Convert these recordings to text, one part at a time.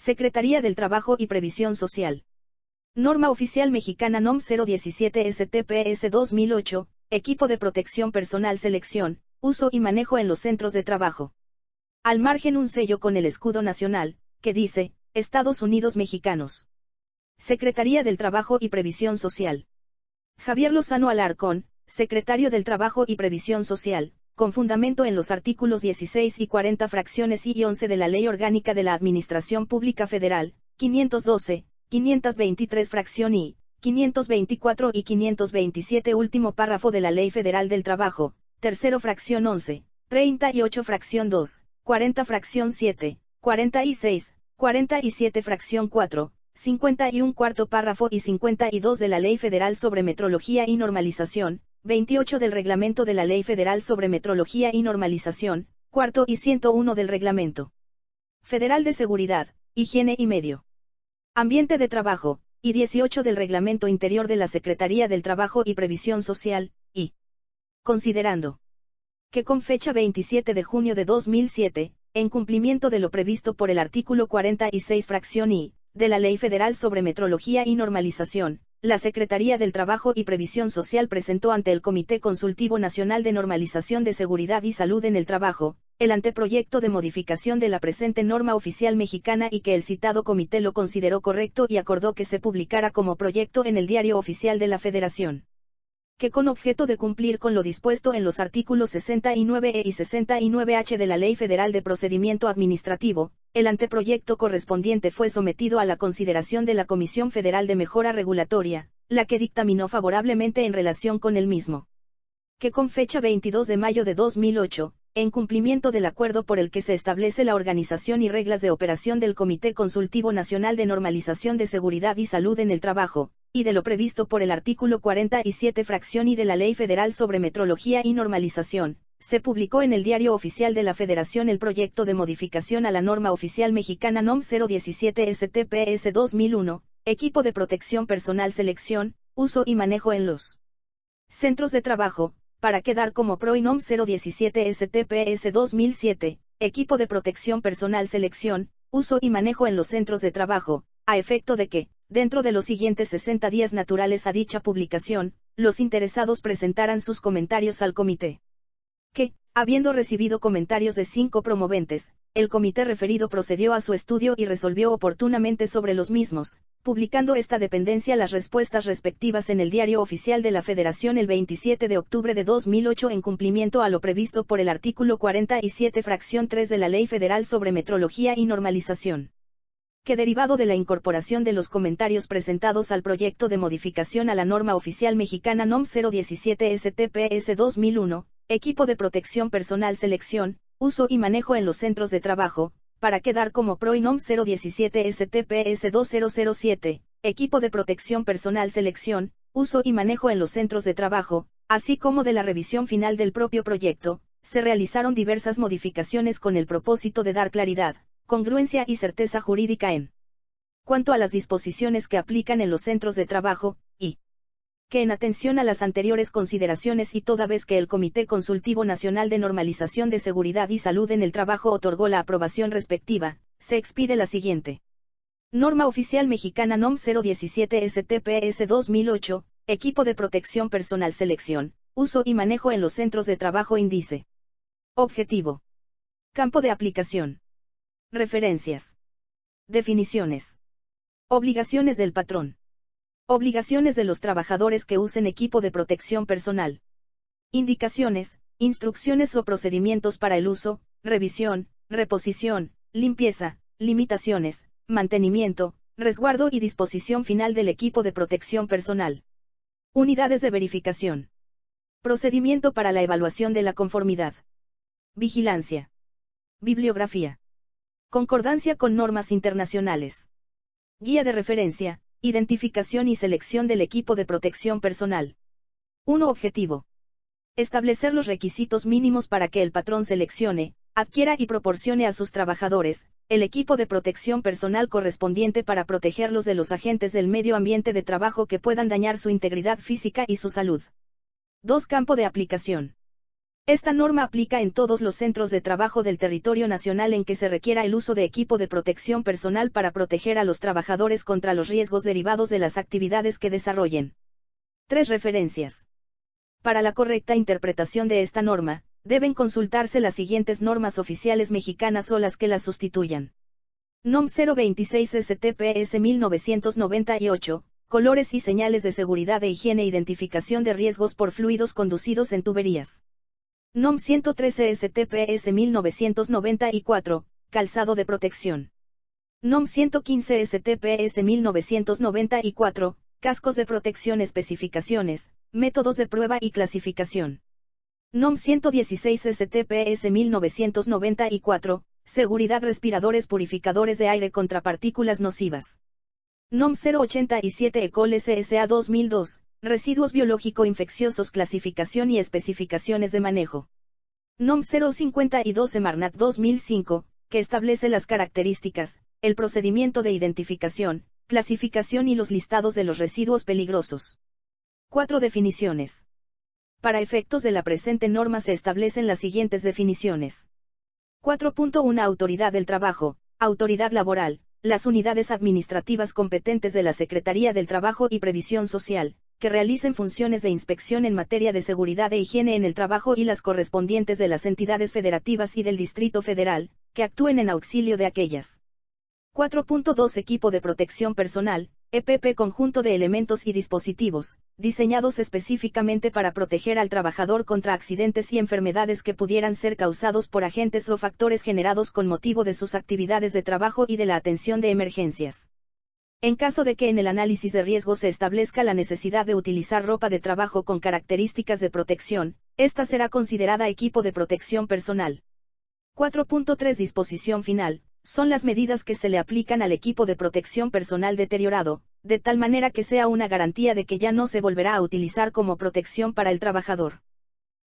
Secretaría del Trabajo y Previsión Social. Norma Oficial Mexicana NOM 017 STPS 2008, Equipo de Protección Personal Selección, Uso y Manejo en los Centros de Trabajo. Al margen un sello con el escudo nacional, que dice, Estados Unidos Mexicanos. Secretaría del Trabajo y Previsión Social. Javier Lozano Alarcón, Secretario del Trabajo y Previsión Social, con fundamento en los artículos 16 y 40 fracciones I y 11 de la Ley Orgánica de la Administración Pública Federal, 512, 523 fracción I, 524 y 527 último párrafo de la Ley Federal del Trabajo, tercero fracción 11, 38 fracción 2, 40 fracción 7, 46, 47 fracción 4, 51 cuarto párrafo y 52 de la Ley Federal sobre Metrología y Normalización, 28 del Reglamento de la Ley Federal sobre Metrología y Normalización, cuarto y 101 del Reglamento Federal de Seguridad, Higiene y Medio Ambiente de Trabajo, y 18 del Reglamento Interior de la Secretaría del Trabajo y Previsión Social, y considerando que con fecha 27 de junio de 2007, en cumplimiento de lo previsto por el artículo 46 fracción I, de la Ley Federal sobre Metrología y Normalización, la Secretaría del Trabajo y Previsión Social presentó ante el Comité Consultivo Nacional de Normalización de Seguridad y Salud en el Trabajo, el anteproyecto de modificación de la presente norma oficial mexicana y que el citado comité lo consideró correcto y acordó que se publicara como proyecto en el Diario Oficial de la Federación. Que con objeto de cumplir con lo dispuesto en los artículos 69E y 69H de la Ley Federal de Procedimiento Administrativo, el anteproyecto correspondiente fue sometido a la consideración de la Comisión Federal de Mejora Regulatoria, la que dictaminó favorablemente en relación con el mismo. Que con fecha 22 de mayo de 2008, en cumplimiento del acuerdo por el que se establece la organización y reglas de operación del Comité Consultivo Nacional de Normalización de Seguridad y Salud en el Trabajo, y de lo previsto por el artículo 47 fracción I de la Ley Federal sobre Metrología y Normalización, se publicó en el Diario Oficial de la Federación el proyecto de modificación a la norma oficial mexicana NOM 017 STPS 2001, Equipo de Protección Personal Selección, Uso y Manejo en los Centros de Trabajo, para quedar como PRO y NOM 017 STPS 2007, Equipo de Protección Personal Selección, Uso y Manejo en los Centros de Trabajo, a efecto de que, dentro de los siguientes 60 días naturales a dicha publicación, los interesados presentaran sus comentarios al comité. Que, habiendo recibido comentarios de 5 promoventes, el comité referido procedió a su estudio y resolvió oportunamente sobre los mismos, publicando esta dependencia las respuestas respectivas en el Diario Oficial de la Federación el 27 de octubre de 2008 en cumplimiento a lo previsto por el artículo 47 fracción 3 de la Ley Federal sobre Metrología y Normalización. Que derivado de la incorporación de los comentarios presentados al proyecto de modificación a la norma oficial mexicana NOM 017 STPS 2001, Equipo de Protección Personal Selección, Uso y Manejo en los Centros de Trabajo, para quedar como PRO y NOM 017 STPS 2007, Equipo de Protección Personal Selección, Uso y Manejo en los Centros de Trabajo, así como de la revisión final del propio proyecto, se realizaron diversas modificaciones con el propósito de dar claridad, congruencia y certeza jurídica en cuanto a las disposiciones que aplican en los centros de trabajo, y que en atención a las anteriores consideraciones y toda vez que el Comité Consultivo Nacional de Normalización de Seguridad y Salud en el Trabajo otorgó la aprobación respectiva, se expide la siguiente. Norma Oficial Mexicana NOM 017 STPS 2008, Equipo de Protección Personal Selección, Uso y Manejo en los Centros de Trabajo Índice. Objetivo. Campo de aplicación. Referencias. Definiciones. Obligaciones del patrón. Obligaciones de los trabajadores que usen equipo de protección personal. Indicaciones, instrucciones o procedimientos para el uso, revisión, reposición, limpieza, limitaciones, mantenimiento, resguardo y disposición final del equipo de protección personal. Unidades de verificación. Procedimiento para la evaluación de la conformidad. Vigilancia. Bibliografía. Concordancia con normas internacionales. Guía de referencia, identificación y selección del equipo de protección personal. 1. Objetivo. Establecer los requisitos mínimos para que el patrón seleccione, adquiera y proporcione a sus trabajadores, el equipo de protección personal correspondiente para protegerlos de los agentes del medio ambiente de trabajo que puedan dañar su integridad física y su salud. 2. Campo de aplicación. Esta norma aplica en todos los centros de trabajo del territorio nacional en que se requiera el uso de equipo de protección personal para proteger a los trabajadores contra los riesgos derivados de las actividades que desarrollen. 3 referencias. Para la correcta interpretación de esta norma, deben consultarse las siguientes normas oficiales mexicanas o las que las sustituyan. NOM 026 STPS 1998, colores y señales de seguridad e higiene, identificación de riesgos por fluidos conducidos en tuberías. NOM 113 STPS 1994, calzado de protección. NOM 115 STPS 1994, cascos de protección, especificaciones, métodos de prueba y clasificación. NOM 116 STPS 1994, seguridad, respiradores purificadores de aire contra partículas nocivas. NOM 087 ECOL SSA 2002, residuos biológico infecciosos, clasificación y especificaciones de manejo. NOM 052 Semarnat 2005, que establece las características, el procedimiento de identificación, clasificación y los listados de los residuos peligrosos. 4 definiciones. Para efectos de la presente norma se establecen las siguientes definiciones. 4.1 Autoridad del Trabajo, autoridad laboral, las unidades administrativas competentes de la Secretaría del Trabajo y Previsión Social, que realicen funciones de inspección en materia de seguridad e higiene en el trabajo, y las correspondientes de las entidades federativas y del Distrito Federal, que actúen en auxilio de aquellas. 4.2 Equipo de protección personal, EPP, conjunto de elementos y dispositivos, diseñados específicamente para proteger al trabajador contra accidentes y enfermedades que pudieran ser causados por agentes o factores generados con motivo de sus actividades de trabajo y de la atención de emergencias. En caso de que en el análisis de riesgo se establezca la necesidad de utilizar ropa de trabajo con características de protección, esta será considerada equipo de protección personal. 4.3 Disposición final. Son las medidas que se le aplican al equipo de protección personal deteriorado, de tal manera que sea una garantía de que ya no se volverá a utilizar como protección para el trabajador.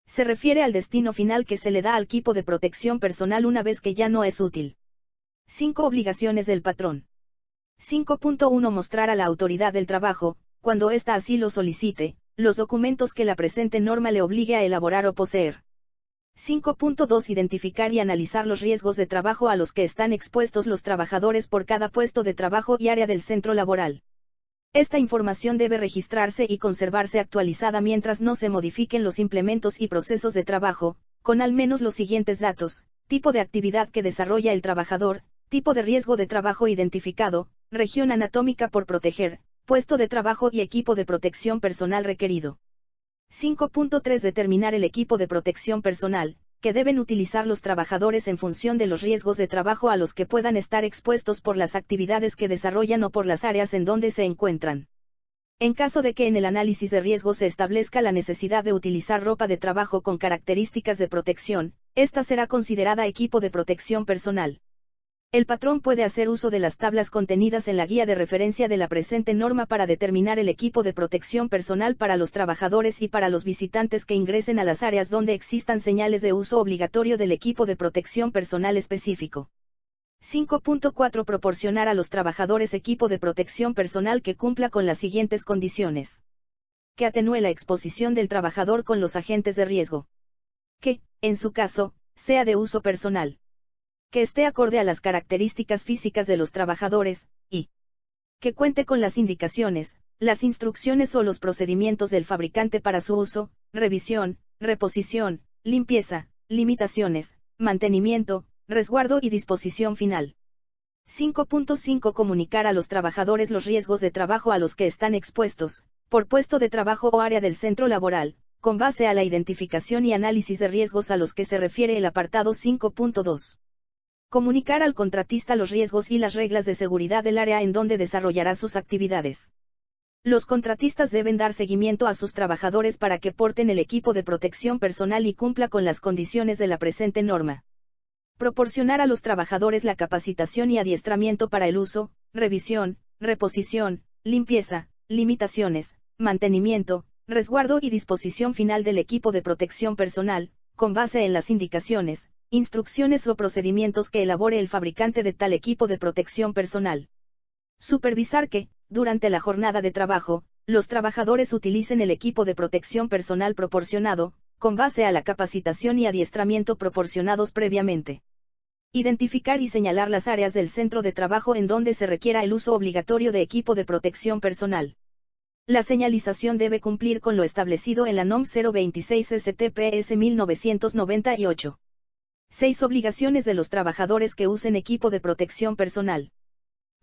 Se refiere al destino final que se le da al equipo de protección personal una vez que ya no es útil. 5 Obligaciones del patrón. 5.1 Mostrar a la autoridad del trabajo, cuando ésta así lo solicite, los documentos que la presente norma le obligue a elaborar o poseer. 5.2 Identificar y analizar los riesgos de trabajo a los que están expuestos los trabajadores por cada puesto de trabajo y área del centro laboral. Esta información debe registrarse y conservarse actualizada mientras no se modifiquen los implementos y procesos de trabajo, con al menos los siguientes datos: tipo de actividad que desarrolla el trabajador, tipo de riesgo de trabajo identificado, región anatómica por proteger, puesto de trabajo y equipo de protección personal requerido. 5.3 Determinar el equipo de protección personal, que deben utilizar los trabajadores en función de los riesgos de trabajo a los que puedan estar expuestos por las actividades que desarrollan o por las áreas en donde se encuentran. En caso de que en el análisis de riesgo se establezca la necesidad de utilizar ropa de trabajo con características de protección, esta será considerada equipo de protección personal. El patrón puede hacer uso de las tablas contenidas en la guía de referencia de la presente norma para determinar el equipo de protección personal para los trabajadores y para los visitantes que ingresen a las áreas donde existan señales de uso obligatorio del equipo de protección personal específico. 5.4 Proporcionar a los trabajadores equipo de protección personal que cumpla con las siguientes condiciones. Que atenúe la exposición del trabajador con los agentes de riesgo. Que, en su caso, sea de uso personal. Que esté acorde a las características físicas de los trabajadores, y que cuente con las indicaciones, las instrucciones o los procedimientos del fabricante para su uso, revisión, reposición, limpieza, limitaciones, mantenimiento, resguardo y disposición final. 5.5 Comunicar a los trabajadores los riesgos de trabajo a los que están expuestos, por puesto de trabajo o área del centro laboral, con base a la identificación y análisis de riesgos a los que se refiere el apartado 5.2. Comunicar al contratista los riesgos y las reglas de seguridad del área en donde desarrollará sus actividades. Los contratistas deben dar seguimiento a sus trabajadores para que porten el equipo de protección personal y cumpla con las condiciones de la presente norma. Proporcionar a los trabajadores la capacitación y adiestramiento para el uso, revisión, reposición, limpieza, limitaciones, mantenimiento, resguardo y disposición final del equipo de protección personal, con base en las indicaciones, instrucciones o procedimientos que elabore el fabricante de tal equipo de protección personal. Supervisar que, durante la jornada de trabajo, los trabajadores utilicen el equipo de protección personal proporcionado, con base a la capacitación y adiestramiento proporcionados previamente. Identificar y señalar las áreas del centro de trabajo en donde se requiera el uso obligatorio de equipo de protección personal. La señalización debe cumplir con lo establecido en la NOM 026 STPS 1998. 6 obligaciones de los trabajadores que usen equipo de protección personal.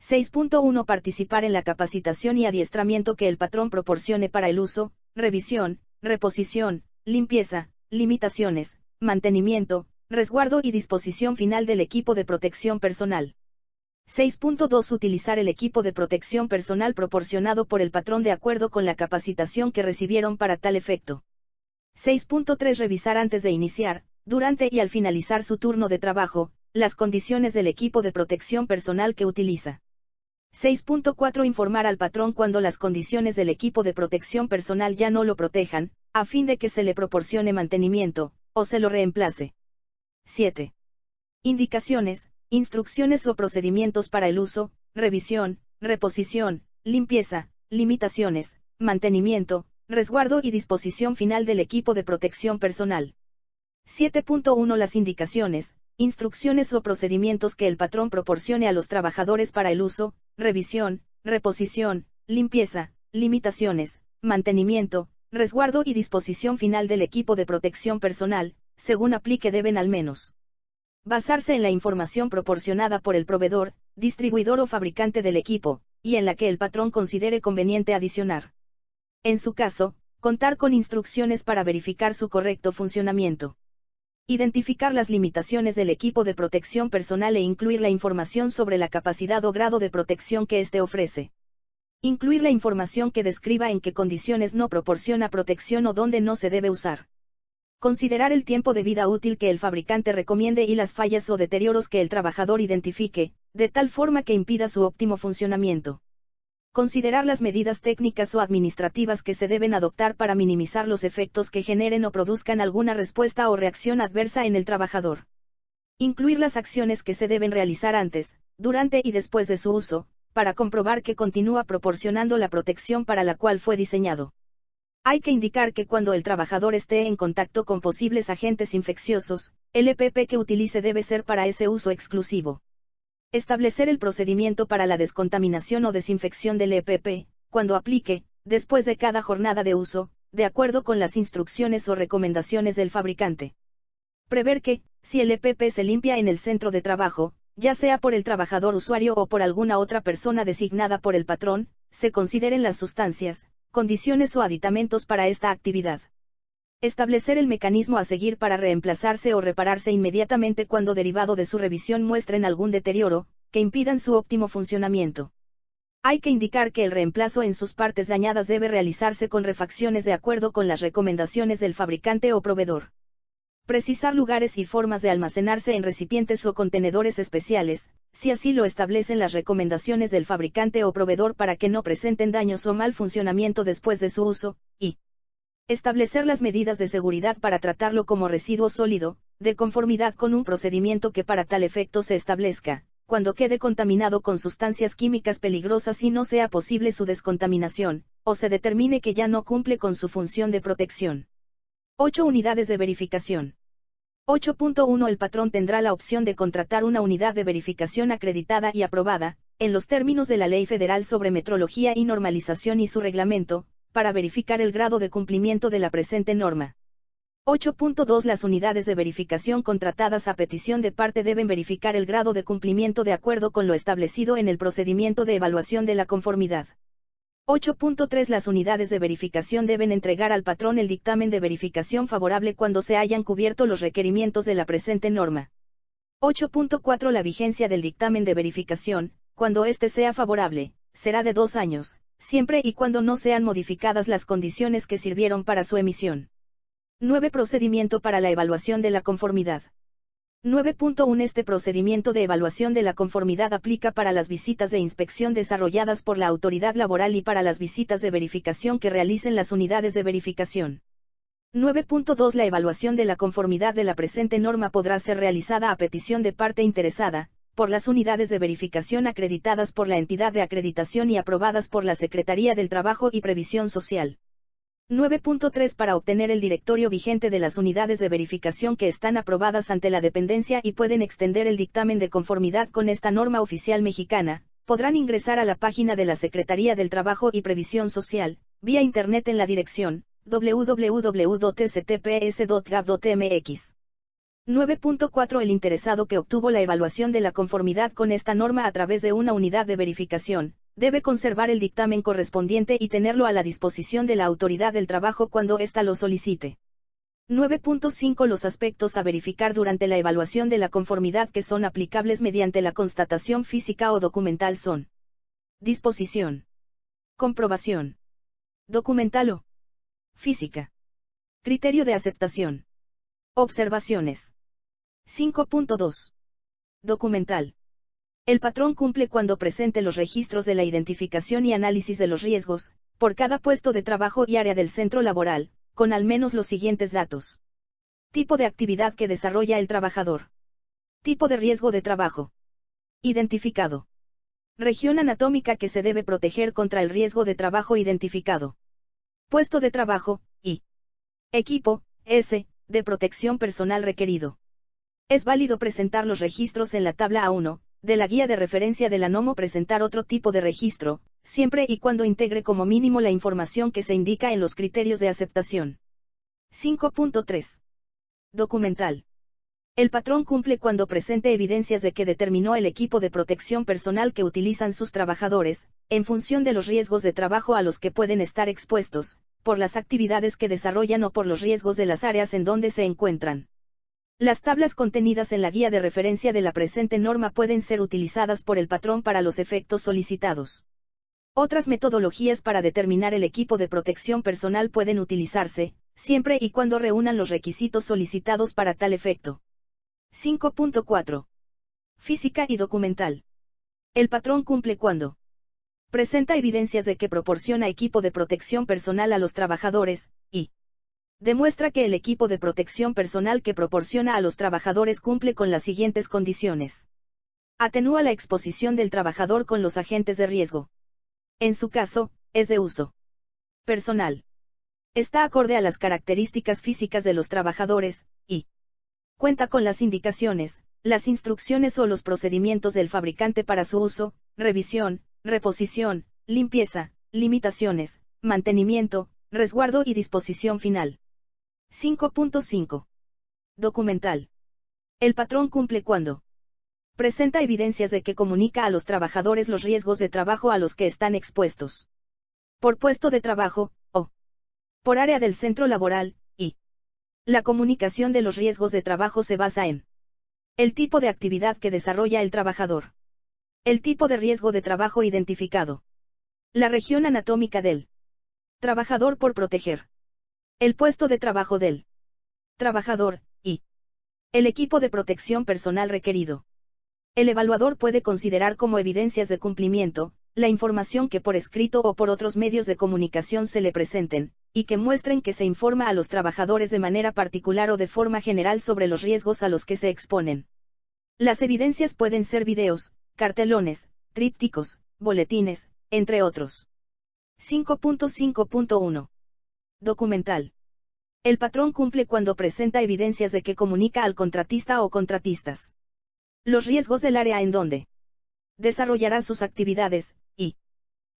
6.1 Participar en la capacitación y adiestramiento que el patrón proporcione para el uso, revisión, reposición, limpieza, limitaciones, mantenimiento, resguardo y disposición final del equipo de protección personal. 6.2 Utilizar el equipo de protección personal proporcionado por el patrón de acuerdo con la capacitación que recibieron para tal efecto. 6.3 Revisar antes de iniciar, durante y al finalizar su turno de trabajo, las condiciones del equipo de protección personal que utiliza. 6.4 Informar al patrón cuando las condiciones del equipo de protección personal ya no lo protejan, a fin de que se le proporcione mantenimiento, o se lo reemplace. 7. Indicaciones, instrucciones o procedimientos para el uso, revisión, reposición, limpieza, limitaciones, mantenimiento, resguardo y disposición final del equipo de protección personal. 7.1 Las indicaciones, instrucciones o procedimientos que el patrón proporcione a los trabajadores para el uso, revisión, reposición, limpieza, limitaciones, mantenimiento, resguardo y disposición final del equipo de protección personal, según aplique deben al menos basarse en la información proporcionada por el proveedor, distribuidor o fabricante del equipo, y en la que el patrón considere conveniente adicionar. En su caso, contar con instrucciones para verificar su correcto funcionamiento. Identificar las limitaciones del equipo de protección personal e incluir la información sobre la capacidad o grado de protección que éste ofrece. Incluir la información que describa en qué condiciones no proporciona protección o dónde no se debe usar. Considerar el tiempo de vida útil que el fabricante recomiende y las fallas o deterioros que el trabajador identifique, de tal forma que impida su óptimo funcionamiento. Considerar las medidas técnicas o administrativas que se deben adoptar para minimizar los efectos que generen o produzcan alguna respuesta o reacción adversa en el trabajador. Incluir las acciones que se deben realizar antes, durante y después de su uso, para comprobar que continúa proporcionando la protección para la cual fue diseñado. Hay que indicar que cuando el trabajador esté en contacto con posibles agentes infecciosos, el EPP que utilice debe ser para ese uso exclusivo. Establecer el procedimiento para la descontaminación o desinfección del EPP, cuando aplique, después de cada jornada de uso, de acuerdo con las instrucciones o recomendaciones del fabricante. Prever que, si el EPP se limpia en el centro de trabajo, ya sea por el trabajador usuario o por alguna otra persona designada por el patrón, se consideren las sustancias, condiciones o aditamentos para esta actividad. Establecer el mecanismo a seguir para reemplazarse o repararse inmediatamente cuando derivado de su revisión muestren algún deterioro, que impidan su óptimo funcionamiento. Hay que indicar que el reemplazo en sus partes dañadas debe realizarse con refacciones de acuerdo con las recomendaciones del fabricante o proveedor. Precisar lugares y formas de almacenarse en recipientes o contenedores especiales, si así lo establecen las recomendaciones del fabricante o proveedor para que no presenten daños o mal funcionamiento después de su uso, y establecer las medidas de seguridad para tratarlo como residuo sólido, de conformidad con un procedimiento que para tal efecto se establezca, cuando quede contaminado con sustancias químicas peligrosas y no sea posible su descontaminación, o se determine que ya no cumple con su función de protección. 8 unidades de verificación. 8.1 El patrón tendrá la opción de contratar una unidad de verificación acreditada y aprobada, en los términos de la Ley Federal sobre Metrología y Normalización y su reglamento, para verificar el grado de cumplimiento de la presente norma. 8.2 Las unidades de verificación contratadas a petición de parte deben verificar el grado de cumplimiento de acuerdo con lo establecido en el procedimiento de evaluación de la conformidad. 8.3 Las unidades de verificación deben entregar al patrón el dictamen de verificación favorable cuando se hayan cubierto los requerimientos de la presente norma. 8.4 La vigencia del dictamen de verificación, cuando éste sea favorable, será de 2 años, siempre y cuando no sean modificadas las condiciones que sirvieron para su emisión. 9 Procedimiento para la evaluación de la conformidad. 9.1 Este procedimiento de evaluación de la conformidad aplica para las visitas de inspección desarrolladas por la autoridad laboral y para las visitas de verificación que realicen las unidades de verificación. 9.2 La evaluación de la conformidad de la presente norma podrá ser realizada a petición de parte interesada, por las unidades de verificación acreditadas por la entidad de acreditación y aprobadas por la Secretaría del Trabajo y Previsión Social. 9.3 Para obtener el directorio vigente de las unidades de verificación que están aprobadas ante la dependencia y pueden extender el dictamen de conformidad con esta norma oficial mexicana, podrán ingresar a la página de la Secretaría del Trabajo y Previsión Social, vía Internet en la dirección www.sctps.gov.mx. 9.4 El interesado que obtuvo la evaluación de la conformidad con esta norma a través de una unidad de verificación, debe conservar el dictamen correspondiente y tenerlo a la disposición de la autoridad del trabajo cuando ésta lo solicite. 9.5 Los aspectos a verificar durante la evaluación de la conformidad que son aplicables mediante la constatación física o documental son: disposición, comprobación, documental o física, criterio de aceptación, observaciones. 5.2 Documental. El patrón cumple cuando presente los registros de la identificación y análisis de los riesgos, por cada puesto de trabajo y área del centro laboral, con al menos los siguientes datos. Tipo de actividad que desarrolla el trabajador. Tipo de riesgo de trabajo. Identificado. Región anatómica que se debe proteger contra el riesgo de trabajo identificado. Puesto de trabajo, y equipo, S, de protección personal requerido. Es válido presentar los registros en la tabla A1, de la guía de referencia de la NOM o presentar otro tipo de registro, siempre y cuando integre como mínimo la información que se indica en los criterios de aceptación. 5.3 Documental. El patrón cumple cuando presente evidencias de que determinó el equipo de protección personal que utilizan sus trabajadores, en función de los riesgos de trabajo a los que pueden estar expuestos, por las actividades que desarrollan o por los riesgos de las áreas en donde se encuentran. Las tablas contenidas en la guía de referencia de la presente norma pueden ser utilizadas por el patrón para los efectos solicitados. Otras metodologías para determinar el equipo de protección personal pueden utilizarse, siempre y cuando reúnan los requisitos solicitados para tal efecto. 5.4 Física y documental. El patrón cumple cuando presenta evidencias de que proporciona equipo de protección personal a los trabajadores, y demuestra que el equipo de protección personal que proporciona a los trabajadores cumple con las siguientes condiciones. Atenúa la exposición del trabajador con los agentes de riesgo. En su caso, es de uso personal. Está acorde a las características físicas de los trabajadores, y cuenta con las indicaciones, las instrucciones o los procedimientos del fabricante para su uso, revisión, reposición, limpieza, limitaciones, mantenimiento, resguardo y disposición final. 5.5 Documental. El patrón cumple cuando presenta evidencias de que comunica a los trabajadores los riesgos de trabajo a los que están expuestos. Por puesto de trabajo, o por área del centro laboral, y la comunicación de los riesgos de trabajo se basa en el tipo de actividad que desarrolla el trabajador, el tipo de riesgo de trabajo identificado, la región anatómica del trabajador por proteger, el puesto de trabajo del trabajador, y el equipo de protección personal requerido. El evaluador puede considerar como evidencias de cumplimiento, la información que por escrito o por otros medios de comunicación se le presenten, y que muestren que se informa a los trabajadores de manera particular o de forma general sobre los riesgos a los que se exponen. Las evidencias pueden ser videos, cartelones, trípticos, boletines, entre otros. 5.5.1 Documental. El patrón cumple cuando presenta evidencias de que comunica al contratista o contratistas los riesgos del área en donde desarrollará sus actividades, y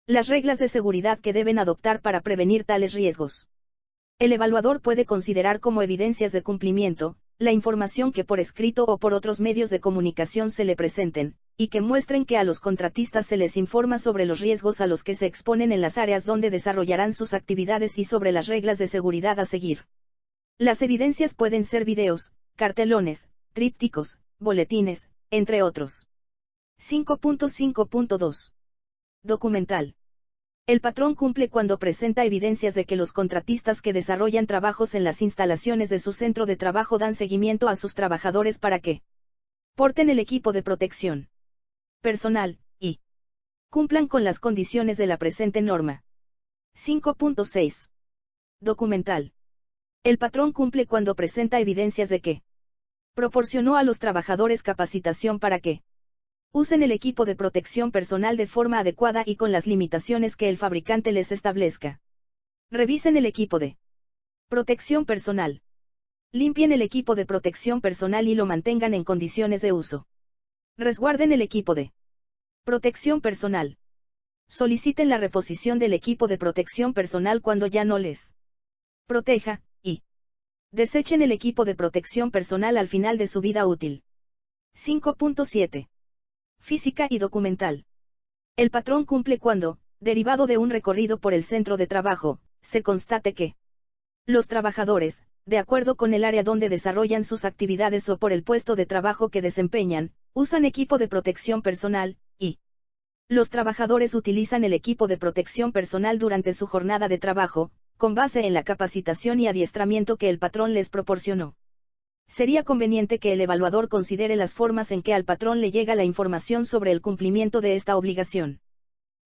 las reglas de seguridad que deben adoptar para prevenir tales riesgos. El evaluador puede considerar como evidencias de cumplimiento, la información que por escrito o por otros medios de comunicación se le presenten, y que muestren que a los contratistas se les informa sobre los riesgos a los que se exponen en las áreas donde desarrollarán sus actividades y sobre las reglas de seguridad a seguir. Las evidencias pueden ser videos, cartelones, trípticos, boletines, entre otros. 5.5.2 Documental. El patrón cumple cuando presenta evidencias de que los contratistas que desarrollan trabajos en las instalaciones de su centro de trabajo dan seguimiento a sus trabajadores para que porten el equipo de protección personal, y cumplan con las condiciones de la presente norma. 5.6 Documental. El patrón cumple cuando presenta evidencias de que proporcionó a los trabajadores capacitación para que usen el equipo de protección personal de forma adecuada y con las limitaciones que el fabricante les establezca. Revisen el equipo de protección personal. Limpien el equipo de protección personal y lo mantengan en condiciones de uso. Resguarden el equipo de protección personal. Soliciten la reposición del equipo de protección personal cuando ya no les proteja, y desechen el equipo de protección personal al final de su vida útil. 5.7. Física y documental. El patrón cumple cuando, derivado de un recorrido por el centro de trabajo, se constate que los trabajadores, de acuerdo con el área donde desarrollan sus actividades o por el puesto de trabajo que desempeñan, usan equipo de protección personal, y los trabajadores utilizan el equipo de protección personal durante su jornada de trabajo, con base en la capacitación y adiestramiento que el patrón les proporcionó. Sería conveniente que el evaluador considere las formas en que al patrón le llega la información sobre el cumplimiento de esta obligación.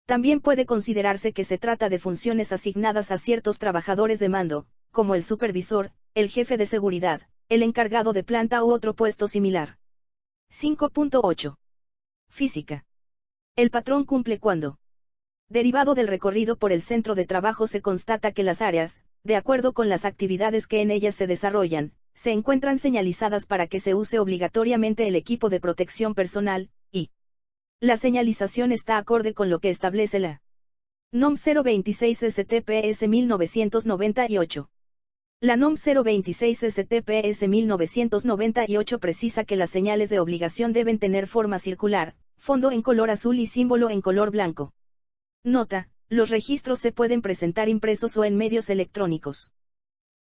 También puede considerarse que se trata de funciones asignadas a ciertos trabajadores de mando, como el supervisor, el jefe de seguridad, el encargado de planta u otro puesto similar. 5.8. Física. El patrón cumple cuando, derivado del recorrido por el centro de trabajo, se constata que las áreas, de acuerdo con las actividades que en ellas se desarrollan, se encuentran señalizadas para que se use obligatoriamente el equipo de protección personal, y la señalización está acorde con lo que establece la NOM 026 STPS 1998. La NOM 026 STPS 1998 precisa que las señales de obligación deben tener forma circular, fondo en color azul y símbolo en color blanco. Nota: los registros se pueden presentar impresos o en medios electrónicos.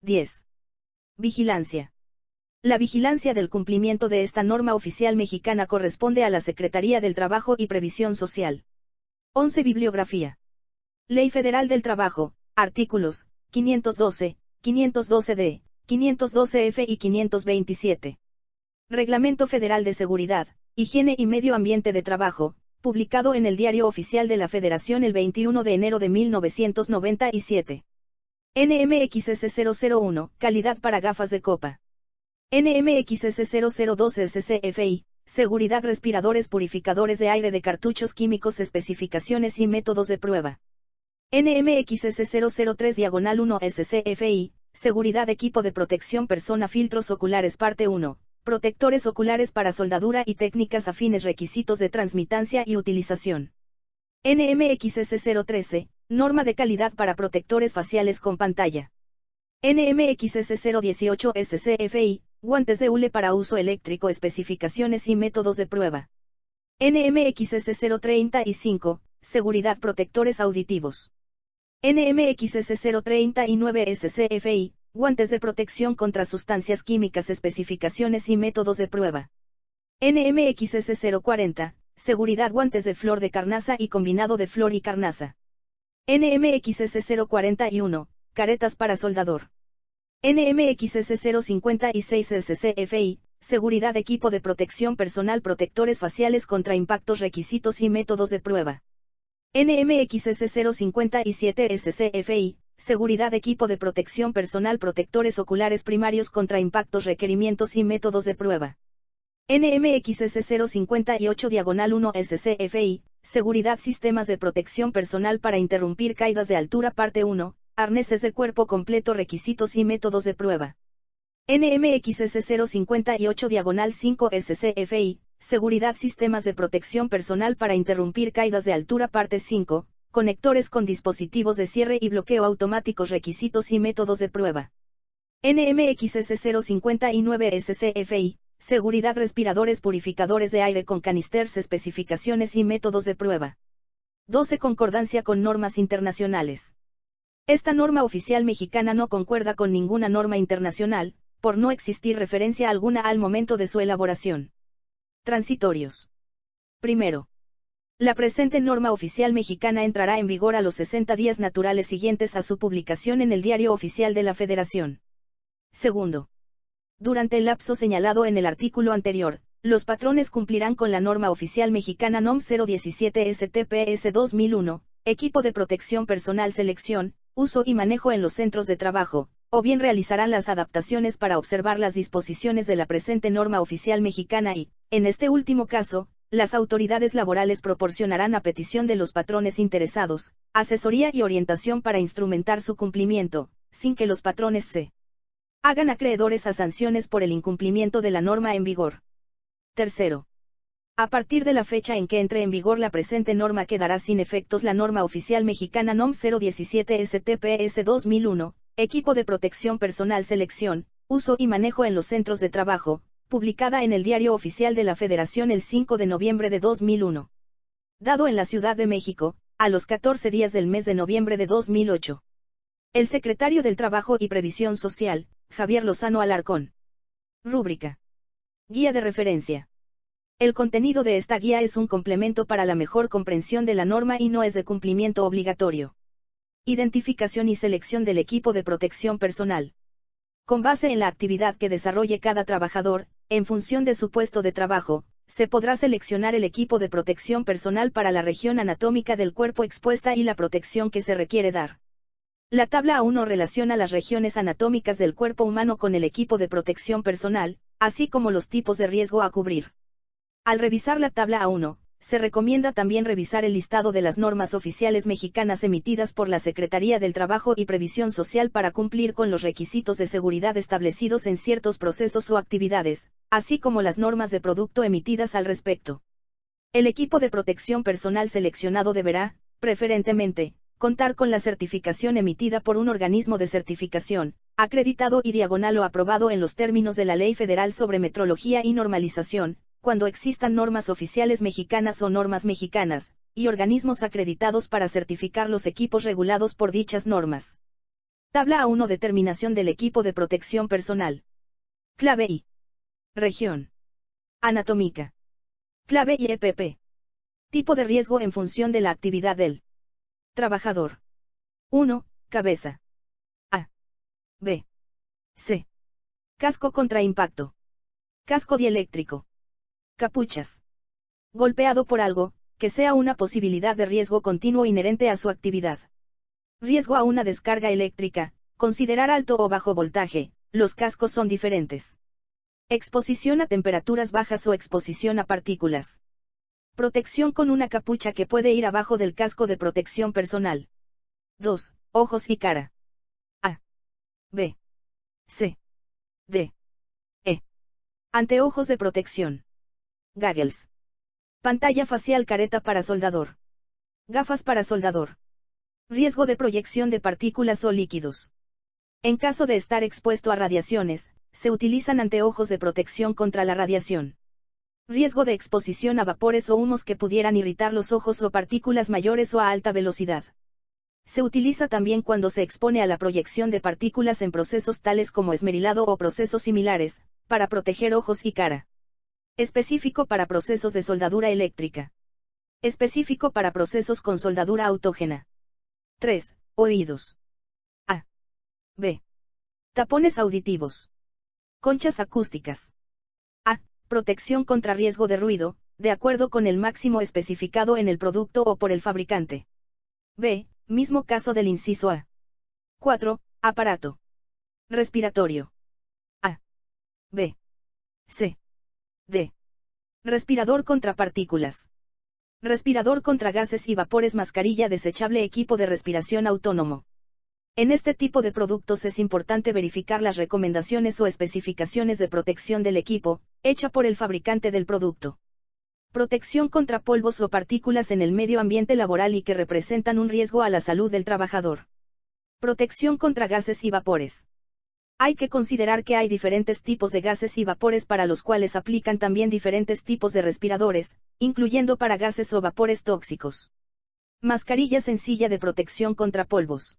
10. Vigilancia. La vigilancia del cumplimiento de esta norma oficial mexicana corresponde a la Secretaría del Trabajo y Previsión Social. 11. Bibliografía. Ley Federal del Trabajo, artículos 512, 512D, 512F y 527. Reglamento Federal de Seguridad, Higiene y Medio Ambiente de Trabajo, publicado en el Diario Oficial de la Federación el 21 de enero de 1997. NMXS 001, calidad para gafas de copa. NMXS 002 SCFI, seguridad respiradores purificadores de aire de cartuchos químicos, especificaciones y métodos de prueba. NMXS 003-1 SCFI, seguridad equipo de protección persona filtros oculares parte 1, protectores oculares para soldadura y técnicas afines requisitos de transmitancia y utilización. NMXS 013, norma de calidad para protectores faciales con pantalla. NMXS 018 SCFI, guantes de hule para uso eléctrico, especificaciones y métodos de prueba. NMXS 035, seguridad protectores auditivos. NMXS 039 SCFI, guantes de protección contra sustancias químicas, especificaciones y métodos de prueba. NMXS 040, seguridad guantes de flor de carnaza y combinado de flor y carnaza. NMXS 041, caretas para soldador. NMXS 056 SCFI, seguridad equipo de protección personal, protectores faciales contra impactos, requisitos y métodos de prueba. NMXS 057 SCFI, seguridad equipo de protección personal, protectores oculares primarios contra impactos, requerimientos y métodos de prueba. NMXS 058-1 SCFI, seguridad sistemas de protección personal para interrumpir caídas de altura parte 1, arneses de cuerpo completo, requisitos y métodos de prueba. NMXS 058-5 SCFI, seguridad sistemas de protección personal para interrumpir caídas de altura parte 5, conectores con dispositivos de cierre y bloqueo automáticos, requisitos y métodos de prueba. NMXS 059 SCFI, seguridad respiradores purificadores de aire con canisters, especificaciones y métodos de prueba. 12. Concordancia con normas internacionales. Esta norma oficial mexicana no concuerda con ninguna norma internacional, por no existir referencia alguna al momento de su elaboración. Transitorios. Primero. La presente norma oficial mexicana entrará en vigor a los 60 días naturales siguientes a su publicación en el Diario Oficial de la Federación. Segundo. Durante el lapso señalado en el artículo anterior, los patrones cumplirán con la norma oficial mexicana NOM 017 STPS 2001, equipo de protección personal, selección, uso y manejo en los centros de trabajo, o bien realizarán las adaptaciones para observar las disposiciones de la presente norma oficial mexicana y, en este último caso, las autoridades laborales proporcionarán a petición de los patrones interesados, asesoría y orientación para instrumentar su cumplimiento, sin que los patrones se hagan acreedores a sanciones por el incumplimiento de la norma en vigor. Tercero. A partir de la fecha en que entre en vigor la presente norma quedará sin efectos la norma oficial mexicana NOM 017 STPS 2001, Equipo de Protección Personal Selección, Uso y Manejo en los Centros de Trabajo, publicada en el Diario Oficial de la Federación el 5 de noviembre de 2001. Dado en la Ciudad de México, a los 14 días del mes de noviembre de 2008. El secretario del Trabajo y Previsión Social, Javier Lozano Alarcón. Rúbrica. Guía de referencia. El contenido de esta guía es un complemento para la mejor comprensión de la norma y no es de cumplimiento obligatorio. Identificación y selección del equipo de protección personal. Con base en la actividad que desarrolle cada trabajador, en función de su puesto de trabajo, se podrá seleccionar el equipo de protección personal para la región anatómica del cuerpo expuesta y la protección que se requiere dar. La tabla A1 relaciona las regiones anatómicas del cuerpo humano con el equipo de protección personal, así como los tipos de riesgo a cubrir. Al revisar la tabla A1, se recomienda también revisar el listado de las normas oficiales mexicanas emitidas por la Secretaría del Trabajo y Previsión Social para cumplir con los requisitos de seguridad establecidos en ciertos procesos o actividades, así como las normas de producto emitidas al respecto. El equipo de protección personal seleccionado deberá, preferentemente, contar con la certificación emitida por un organismo de certificación, acreditado y diagonal o aprobado en los términos de la Ley Federal sobre Metrología y Normalización, cuando existan normas oficiales mexicanas o normas mexicanas, y organismos acreditados para certificar los equipos regulados por dichas normas. Tabla A1 Determinación del equipo de protección personal. Clave I. Región anatómica. Clave I EPP. Tipo de riesgo en función de la actividad del trabajador. 1. Cabeza. A. B. C. Casco contra impacto. Casco dieléctrico. Capuchas. Golpeado por algo, que sea una posibilidad de riesgo continuo inherente a su actividad. Riesgo a una descarga eléctrica, considerar alto o bajo voltaje, los cascos son diferentes. Exposición a temperaturas bajas o exposición a partículas. Protección con una capucha que puede ir abajo del casco de protección personal. 2. Ojos y cara. A. B. C. D. E. Anteojos de protección. Goggles. Pantalla facial careta para soldador. Gafas para soldador. Riesgo de proyección de partículas o líquidos. En caso de estar expuesto a radiaciones, se utilizan anteojos de protección contra la radiación. Riesgo de exposición a vapores o humos que pudieran irritar los ojos o partículas mayores o a alta velocidad. Se utiliza también cuando se expone a la proyección de partículas en procesos tales como esmerilado o procesos similares, para proteger ojos y cara. Específico para procesos de soldadura eléctrica. Específico para procesos con soldadura autógena. 3. Oídos. A. B. Tapones auditivos. Conchas acústicas. A. Protección contra riesgo de ruido, de acuerdo con el máximo especificado en el producto o por el fabricante. B. Mismo caso del inciso A. 4. Aparato respiratorio. A. B. C. D. Respirador contra partículas. Respirador contra gases y vapores. Mascarilla desechable. Equipo de respiración autónomo. En este tipo de productos es importante verificar las recomendaciones o especificaciones de protección del equipo, hecha por el fabricante del producto. Protección contra polvos o partículas en el medio ambiente laboral y que representan un riesgo a la salud del trabajador. Protección contra gases y vapores. Hay que considerar que hay diferentes tipos de gases y vapores para los cuales aplican también diferentes tipos de respiradores, incluyendo para gases o vapores tóxicos. Mascarilla sencilla de protección contra polvos.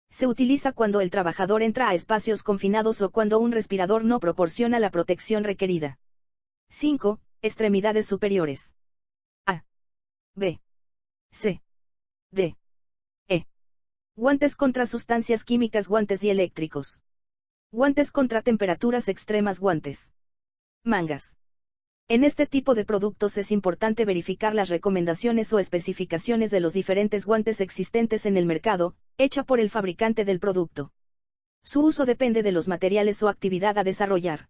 Se utiliza cuando el trabajador entra a espacios confinados o cuando un respirador no proporciona la protección requerida. 5. Extremidades superiores. A. B. C. D. E. Guantes contra sustancias químicas. Guantes dieléctricos. Guantes contra temperaturas extremas. Guantes. Mangas. En este tipo de productos es importante verificar las recomendaciones o especificaciones de los diferentes guantes existentes en el mercado, hecha por el fabricante del producto. Su uso depende de los materiales o actividad a desarrollar.